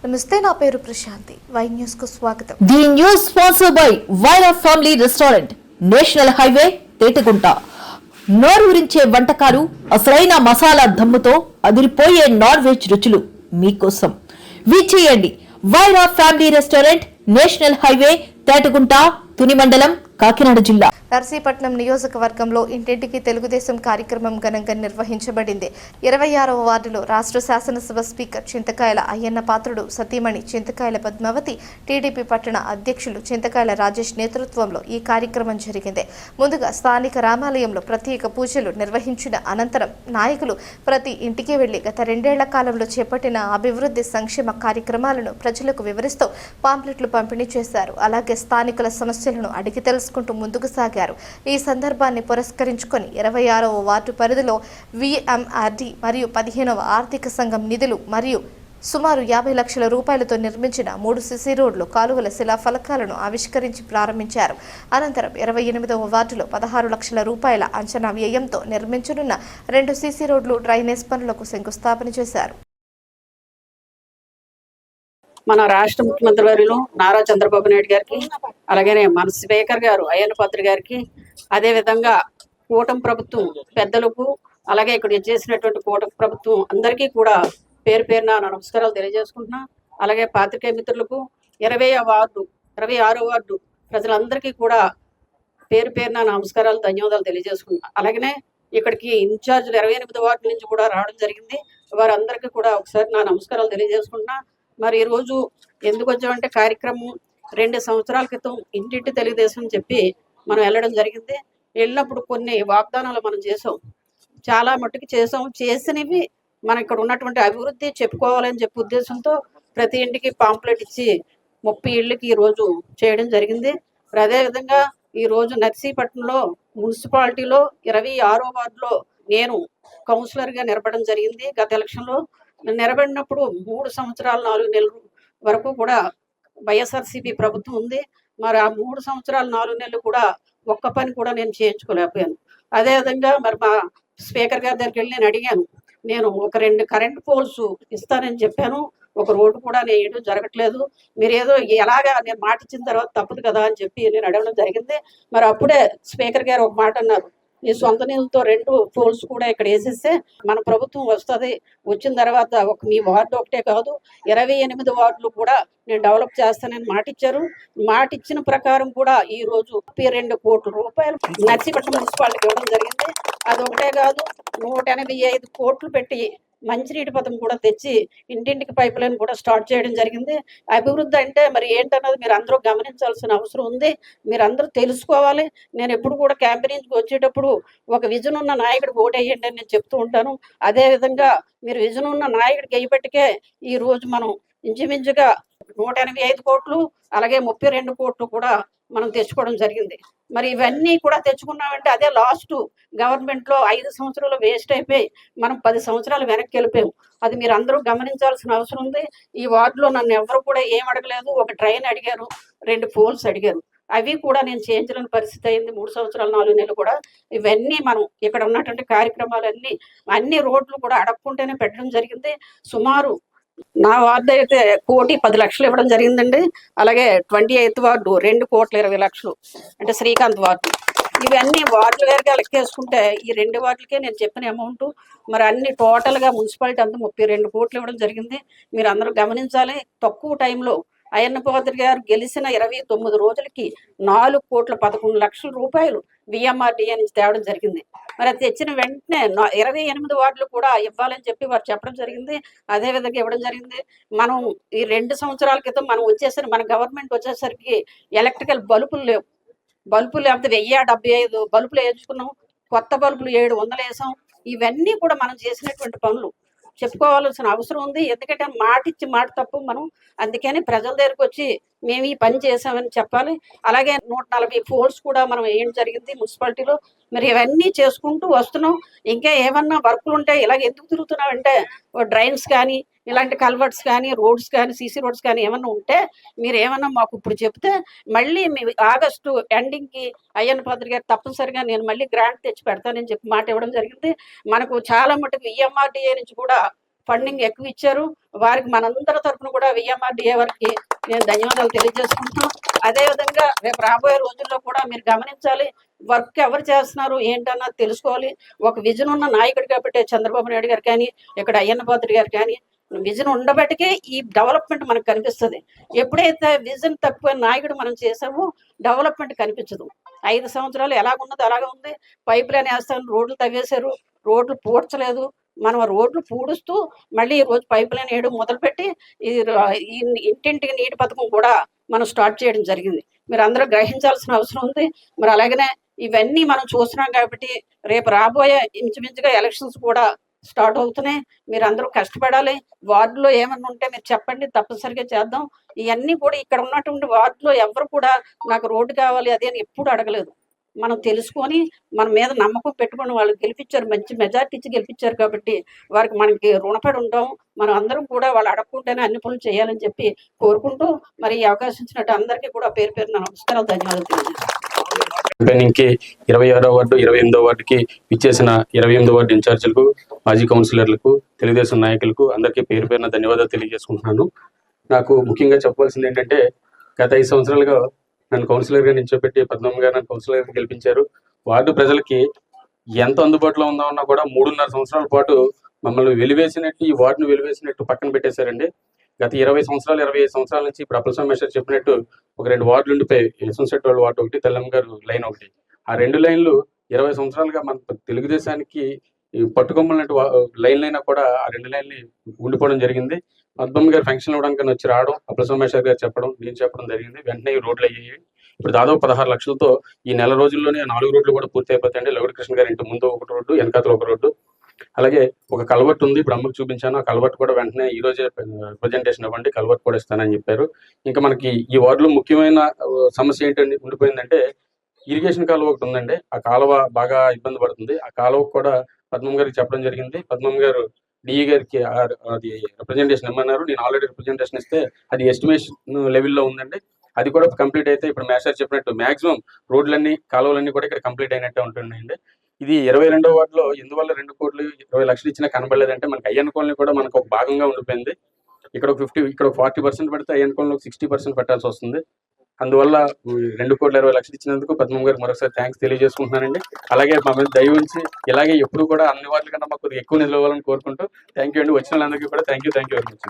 నమస్తే, నా పేరు ప్రశాంతి. వై న్యూస్ కు స్వాగతం. The news sponsored by Vaira family restaurant, national highway, Tetagunta. నోరూరించే వంటకాలు, అసలైన మసాలా దమ్ముతో అదిరిపోయే నాన్ వెజ్ రుచులు మీకోసం. విచ్చేయండి Vaira family restaurant, national highway, Tetagunta, Tuni మండలం, కాకినాడ జిల్లా. నర్సీపట్నం నియోజకవర్గంలో ఇంటింటికి తెలుగుదేశం కార్యక్రమం ఘనంగా నిర్వహించబడింది. 26వ వార్డులో రాష్ట్ర శాసనసభ స్పీకర్ చింతకాయల అయ్యన్న పాత్రుడు సతీమణి చింతకాయల పద్మావతి, టీడీపీ పట్టణ అధ్యక్షులు చింతకాయల రాజేష్ నేతృత్వంలో ఈ కార్యక్రమం జరిగింది. ముందుగా స్థానిక రామాలయంలో ప్రత్యేక పూజలు నిర్వహించిన అనంతరం నాయకులు ప్రతి ఇంటికి వెళ్లి గత 2 ఏళ్ల కాలంలో చేపట్టిన అభివృద్ధి సంక్షేమ కార్యక్రమాలను ప్రజలకు వివరిస్తూ పాంప్లెట్లు పంపిణీ చేశారు. అలాగే స్థానికుల సమస్యలను అడిగి తెలుసుకుంటూ ముందుకు సాగారు. ఈ సందర్భాన్ని పురస్కరించుకొని 26వ వార్డు పరిధిలో VMRD మరియు 15వ ఆర్థిక సంఘం నిధులు మరియు సుమారు 50 లక్షల రూపాయలతో నిర్మించిన 3 సిసి రోడ్లు, కాలువల శిలాఫలకాలను ఆవిష్కరించి ప్రారంభించారు. అనంతరం 28వ వార్డులో 16 లక్షల రూపాయల అంచనా వ్యయంతో నిర్మించనున్న 2 సిసి రోడ్లు, డ్రైనేజ్ పనులకు శంకుస్థాపన చేశారు. మన రాష్ట్ర ముఖ్యమంత్రి వర్యులు నారా చంద్రబాబు నాయుడు గారికి, అలాగే మన స్పీకర్ గారు అయ్యన్న పాత్రుడు గారికి, అదేవిధంగా కూటమి ప్రభుత్వం పెద్దలకు, అలాగే ఇక్కడ చేసినటువంటి కూటమి ప్రభుత్వం అందరికీ కూడా పేరు పేరున నమస్కారాలు తెలియజేసుకుంటున్నా. అలాగే పాత్రికేయ మిత్రులకు, 26వ వార్డు ప్రజలందరికీ కూడా పేరు పేరున నమస్కారాలు, ధన్యవాదాలు తెలియజేసుకుంటున్నా. అలాగనే ఇక్కడికి ఇన్ఛార్జీలు 28వ వార్డు నుంచి కూడా రావడం జరిగింది. వారందరికీ కూడా ఒకసారి నా నమస్కారాలు తెలియజేసుకుంటున్నా. మరి ఈరోజు ఎందుకు వచ్చామంటే, కార్యక్రమం 2 సంవత్సరాల క్రితం ఇంటింటి తెలుగుదేశం చెప్పి మనం వెళ్ళడం జరిగింది. వెళ్ళినప్పుడు కొన్ని వాగ్దానాలు మనం చేసాం, చాలా మట్టుకు చేసాం. చేసినవి మనం ఇక్కడ ఉన్నటువంటి అభివృద్ధి చెప్పుకోవాలని చెప్పి ఉద్దేశంతో ప్రతి ఇంటికి పాంప్లెట్ ఇచ్చి 30 ఇళ్ళకి ఈరోజు చేయడం జరిగింది. అదేవిధంగా ఈరోజు నర్సీపట్నంలో మున్సిపాలిటీలో 26వ వార్డులో నేను కౌన్సిలర్గా నిలబడడం జరిగింది. గత ఎలక్షన్లో నిలబడినప్పుడు 3 సంవత్సరాలు 4 నెలల వరకు కూడా వైఎస్ఆర్సీపీ ప్రభుత్వం ఉంది. మరి ఆ 3 సంవత్సరాలు 4 నెలలు కూడా ఒక్క పని కూడా నేను చేయించుకోలేకపోయాను. అదేవిధంగా మరి మా స్పీకర్ గారి దగ్గరికి వెళ్ళి నేను అడిగాను, నేను ఒక 2 కరెంట్ పోల్స్ ఇస్తానని చెప్పాను, ఒక రోడ్డు కూడా నేను జరగట్లేదు, మీరు ఏదో ఎలాగా నేను మాట ఇచ్చిన తర్వాత తప్పదు కదా అని చెప్పి నేను అడగడం జరిగింది. మరి అప్పుడే స్పీకర్ గారు ఒక మాట అన్నారు, నీ సొంత నిధులతో 2 పోల్స్ కూడా ఇక్కడ వేసేస్తే మన ప్రభుత్వం వస్తుంది, వచ్చిన తర్వాత మీ వార్డు ఒకటే కాదు 28 వార్డులు కూడా నేను డెవలప్ చేస్తానని మాట ఇచ్చారు. మాట ఇచ్చిన ప్రకారం కూడా ఈ రోజు 32 కోట్ల రూపాయలు నర్సీపట్నం మున్సిపాలిటీకి ఇవ్వడం జరిగింది. అది ఒకటే కాదు, 185 కోట్లు పెట్టి మంచినీటి పథకం కూడా తెచ్చి ఇంటింటికి పైప్ లైన్ కూడా స్టార్ట్ చేయడం జరిగింది. అభివృద్ధి అంటే మరి ఏంటన్నది మీరు అందరూ గమనించాల్సిన అవసరం ఉంది, మీరు అందరూ తెలుసుకోవాలి. నేను ఎప్పుడు కూడా క్యాంపెయినింగ్కి వచ్చేటప్పుడు ఒక విజన్ ఉన్న నాయకుడికి ఓటేయండి అని నేను చెప్తూ ఉంటాను. అదేవిధంగా మీరు విజన్ ఉన్న నాయకుడికి అయ్యేపటికే ఈ రోజు మనం ఇంచుమించుగా 185 కోట్లు, అలాగే 32 కోట్లు కూడా మనం తెచ్చుకోవడం జరిగింది. మరి ఇవన్నీ కూడా తెచ్చుకున్నామంటే అదే లాస్ట్ గవర్నమెంట్లో 5 సంవత్సరాలు వేస్ట్ అయిపోయి మనం 10 సంవత్సరాలు వెనక్కి వెళ్ళిపోయాం. అది మీరు అందరూ గమనించాల్సిన అవసరం ఉంది. ఈ వార్డులో నన్ను ఎవరు కూడా ఏం అడగలేదు, ఒక ట్రైన్ అడిగారు, 2 పోల్స్ అడిగారు, అవి కూడా నేను చేయించలేని పరిస్థితి అయింది. 3 సంవత్సరాలు 4 నెలలు కూడా ఇవన్నీ మనం ఇక్కడ ఉన్నటువంటి కార్యక్రమాలన్నీ అన్ని రోడ్లు కూడా అడగకుంటేనే పెట్టడం జరిగింది. సుమారు నా వార్డు అయితే 1,10,00,000 ఇవ్వడం జరిగిందండి. అలాగే 28వ వార్డు 2,20,00,000 అంటే శ్రీకాంత్ వార్డు. ఇవన్నీ వార్డుల వేరుగా లెక్కేసుకుంటే ఈ 2 వార్డులకే నేను చెప్పిన అమౌంట్ మరి అన్ని టోటల్గా మున్సిపాలిటీ అంతా 32 కోట్లు ఇవ్వడం జరిగింది. మీరు అందరూ గమనించాలి. తక్కువ టైంలో అయ్యన్న పాత్రుడు గారు గెలిచిన 29 రోజులకి 4,11,00,000 రూపాయలు VMRD నుంచి తేవడం జరిగింది. మరి అది తెచ్చిన వెంటనే 28 వార్డులు కూడా ఇవ్వాలని చెప్పి వారు చెప్పడం జరిగింది. అదేవిధంగా ఇవ్వడం జరిగింది. మనం ఈ 2 సంవత్సరాల క్రితం మనం వచ్చేసరికి మన గవర్నమెంట్ వచ్చేసరికి ఎలక్ట్రికల్ బల్బులు లేవు. బల్బులు లేకపోతే 1075 బల్బులు వేయించుకున్నాం, కొత్త బల్బులు 700 వేసాం. ఇవన్నీ కూడా మనం చేసినటువంటి పనులు చెప్పుకోవాల్సిన అవసరం ఉంది. ఎందుకంటే మాట ఇచ్చి మాట తప్పు మనం, అందుకని ప్రజల దగ్గరకు వచ్చి మేము ఈ పని చేసామని చెప్పాలి. అలాగే 140 పోల్స్ కూడా మనం వేయడం జరిగింది మున్సిపాలిటీలో. మరి ఇవన్నీ చేసుకుంటూ వస్తున్నాం. ఇంకా ఏమన్నా వర్కులు ఉంటే ఇలాగ ఎందుకు తిరుగుతున్నామంటే, డ్రైన్స్ కానీ ఇలాంటి కల్వర్ట్స్ కానీ రోడ్స్ కానీ సీసీ రోడ్స్ కానీ ఏమన్నా ఉంటే మీరు ఏమన్నా మాకు ఇప్పుడు చెప్తే మళ్ళీ మీ ఆగస్టు ఎండింగ్కి అయ్యన్న పాత్రుడు గారు తప్పనిసరిగా నేను మళ్ళీ గ్రాంట్ తెచ్చి పెడతానని చెప్పి మాట ఇవ్వడం జరిగింది. మనకు చాలా మటుకు VMRDA నుంచి కూడా ఫండింగ్ ఎక్కువ ఇచ్చారు. వారికి మనందరి తరఫున కూడా విఎంఆర్డీఏ వారికి నేను ధన్యవాదాలు తెలియజేసుకుంటున్నాం. అదేవిధంగా రేపు రాబోయే రోజుల్లో కూడా మీరు గమనించాలి, వర్క్ ఎవరు చేస్తున్నారు ఏంటన్నది తెలుసుకోవాలి. ఒక విజన్ ఉన్న నాయకుడు కాబట్టి చంద్రబాబు నాయుడు గారు కానీ, ఇక్కడ అయ్యన్న పాత్రుడు గారు కానీ విజన్ ఉండబట్టికే ఈ డెవలప్మెంట్ మనకు కనిపిస్తుంది. ఎప్పుడైతే విజన్ తప్పిపోయిన నాయకుడు మనం చేసామో డెవలప్మెంట్ కనిపించదు. 5 సంవత్సరాలు ఎలాగున్నదో అలాగే ఉంది. పైప్ లైన్ వేస్తాను, రోడ్లు తవ్వేశారు, రోడ్లు పూడ్చలేదు. మనం రోడ్లు పూడుస్తూ మళ్ళీ ఈ రోజు పైప్ లైన్ వేయడం మొదలుపెట్టి ఈ ఇంటింటికి నీటి పథకం కూడా మనం స్టార్ట్ చేయడం జరిగింది. మీరు అందరూ గ్రహించాల్సిన అవసరం ఉంది. మరి అలాగనే ఇవన్నీ మనం చూస్తున్నాం కాబట్టి రేపు రాబోయే ఇంచుమించుగా ఎలక్షన్స్ కూడా స్టార్ట్ అవుతున్నాయి. మీరు అందరూ కష్టపడాలి. వార్డులో ఏమన్నా ఉంటే మీరు చెప్పండి, తప్పనిసరిగా చేద్దాం. ఇవన్నీ కూడా ఇక్కడ ఉన్నటువంటి వార్డులో ఎవరు కూడా నాకు రోడ్డు కావాలి అది అని ఎప్పుడు అడగలేదు. మనం తెలుసుకొని మన మీద నమ్మకం పెట్టుకొని వాళ్ళు గెలిపించారు, మంచి మెజార్టీ ఇచ్చి గెలిపించారు కాబట్టి వారికి మనకి రుణపడి ఉంటాం. మనం అందరం కూడా వాళ్ళు అడగకుండానే అన్ని పనులు చేయాలని చెప్పి కోరుకుంటూ మరి ఈ అవకాశం ఇచ్చినట్టు అందరికీ కూడా పేరు పేరు నమస్కారాలు, ధన్యవాదాలు తెలియజేస్తాను. క్యాంపెయినింగ్కి 26వ వార్డు 28వ వార్డుకి ఇచ్చేసిన 28వ వార్డు ఇన్ఛార్జీలకు, మాజీ కౌన్సిలర్లకు, తెలుగుదేశం నాయకులకు అందరికీ పేరు పేరున ధన్యవాదాలు తెలియజేసుకుంటున్నాను. నాకు ముఖ్యంగా చెప్పాల్సింది ఏంటంటే, గత 5 సంవత్సరాలుగా నన్ను కౌన్సిలర్గా నిల్చోబెట్టి పద్మమ్మ గారు నన్ను కౌన్సిలర్గా గెలిపించారు. వార్డు ప్రజలకి ఎంత అందుబాటులో ఉందామన్నా కూడా 3.5 సంవత్సరాల పాటు మమ్మల్ని వెలివేసినట్టు, ఈ వార్డును వెలివేసినట్టు పక్కన పెట్టేశారండి. గత 20 సంవత్సరాలు 25 సంవత్సరాల నుంచి ఇప్పుడు అప్పల సోమేశ్వర్ చెప్పినట్టు ఒక 2 వార్డులు ఉండిపోయి, యశ్వంత్ వాళ్ళ వార్డు ఒకటి, తెల్లమ్మ గారు లైన్ ఒకటి. ఆ 2 లైన్లు 20 సంవత్సరాలుగా మన తెలుగుదేశానికి పట్టుకొమ్మలన్నట్టు లైన్లైనా కూడా ఆ 2 లైన్లు ఉండిపోవడం జరిగింది. పద్మమ్మ గారు ఫంక్షన్ ఇవ్వడానికి వచ్చి రావడం, అప్పల సోమేశ్వర్ గారు చెప్పడం, నేను చెప్పడం జరిగింది. వెంటనే ఈ రోడ్లు అయ్యాయి. ఇప్పుడు దాదాపు 16 లక్షలతో ఈ నెల రోజుల్లోనే 4 రోడ్లు కూడా పూర్తి అయిపోతాయండి. లౌడి కృష్ణ గారి ఇంటి ముందు ఒక రోడ్డు, వెనకాతలో ఒక రోడ్డు, అలాగే ఒక కల్వర్ట్ ఉంది. ఇప్పుడు అమ్మకు చూపించాను. ఆ కల్వర్ట్ కూడా వెంటనే ఈ రోజే ప్రజెంటేషన్ ఇవ్వండి, కల్వర్ట్ కూడా ఇస్తానని చెప్పారు. ఇంకా మనకి ఈ వార్డులో ముఖ్యమైన సమస్య ఏంటంటే ఉండిపోయిందంటే, ఇరిగేషన్ కాలువ ఒకటి ఉందండి. ఆ కాలువ బాగా ఇబ్బంది పడుతుంది. ఆ కాలువకు కూడా పద్మమ్మ గారికి చెప్పడం జరిగింది. పద్మమ్మ గారు డిఈ గారికి అది రిప్రజెంటేషన్ ఇమ్మన్నారు. నేను ఆల్రెడీ రిప్రజెంటేషన్ ఇస్తే అది ఎస్టిమేషన్ లెవెల్లో ఉందండి. అది కూడా కంప్లీట్ అయితే ఇప్పుడు మేషర్ చెప్పినట్టు మాక్సిమం రోడ్లన్నీ, కాలువలన్నీ కూడా ఇక్కడ కంప్లీట్ అయినట్టే ఉంటుందండి. ఇది 22వ వార్డులో ఎందువల్ల 2 కోట్లు 20 లక్షలు ఇచ్చినా కనబడలేదంటే, మనకి అయ్యన్న కాలనీ కూడా మనకు ఒక భాగంగా ఉండిపోయింది. ఇక్కడ ఒక 50, ఇక్కడ 40% పెడితే అయ్యన్న కాలనీ 60% పెట్టాల్సి వస్తుంది. అందువల్ల 2 కోట్ల 20 లక్షలు ఇచ్చినందుకు పద్మమ్మ గారికి మరొకసారి థ్యాంక్స్ తెలియజేసుకుంటున్నానండి. అలాగే మా మీద దయ ఉంచి ఇలాగే ఎప్పుడు కూడా అన్ని వార్డుల కన్నా మాకు ఎక్కువ నిధులు ఇవ్వాలని కోరుకుంటూ థ్యాంక్ యూ అండి. వచ్చిన వాళ్ళందరికీ కూడా థ్యాంక్ యూ వెరీ మచ్.